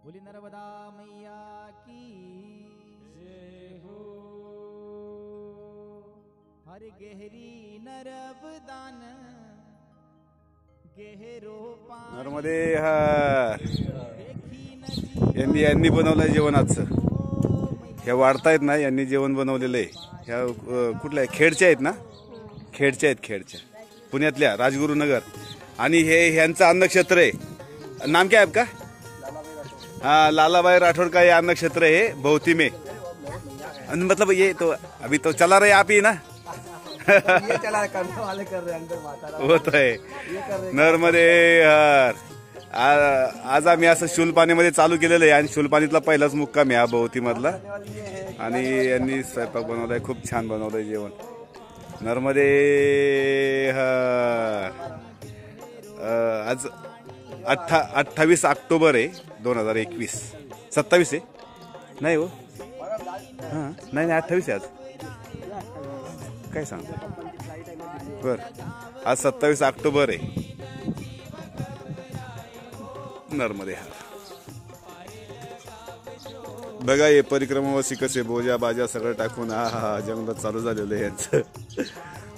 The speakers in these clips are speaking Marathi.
बोली नर्मदा मैया की जय हो। हर गहरी नर्मदान गहरो नर्मदे हर। यांनी बनवलंय जेवण आजचं. ह्या वाढतायत ना, यांनी जेवण बनवलेलं आहे. ह्या कुठल्या खेडच्या आहेत ना, खेडच्या आहेत, खेडच्या पुण्यातल्या राजगुरुनगर. आणि हे ह्यांचं अन्नक्षेत्र आहे. नाम क्या है आपका? हाँ, लालाबाई राठौड़ का ये अन्नक्षेत्र है भौती में. मतलब ये तो अभी तो चला रहे आप ही ना. ये चला करने वाले कर रहे अंदर माता वो तो है. नर्मदे हर. आज आम्ही असं शूलपाणीमध्ये चालू केलेलं आहे आणि शूलपाणीतला पहिलाच मुक्काम आहे हा भौती मधला. आणि यांनी स्वयंपाक बनवलाय, खूप छान बनवलंय जेवण. नर्मदे हर. आज 28 ऑक्टोबर आहे 2021. 27 आहे नाही हो. हां नाही 28 आहे आज. काय सांग बर. आज 27 ऑक्टोबर आहे. नर्मदे हर. बघा हे परिक्रमावासी कसे बोजा बाजा सगळं टाकून हा जंगलात चालू झालेलं आहे यांचं.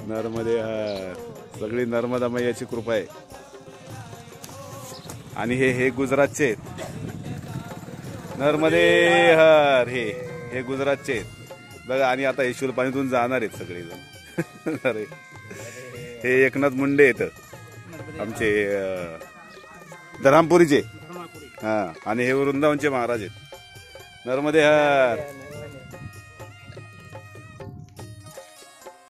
नर्मदे हर. सगळी नर्मदा मैयाची कृपा आहे. आणि हे गुजरातचे आहेत. नर्मदे हर. हे गुजरातचे आहेत बघा. आणि आता हे शूलपाणीतून जाणार आहेत सगळेजण. अरे हे एकनाथ मुंडे आहेत आमचे धरमपुरीचे. हा आणि हे वृंदावनचे महाराज आहेत. नर्मदे हर.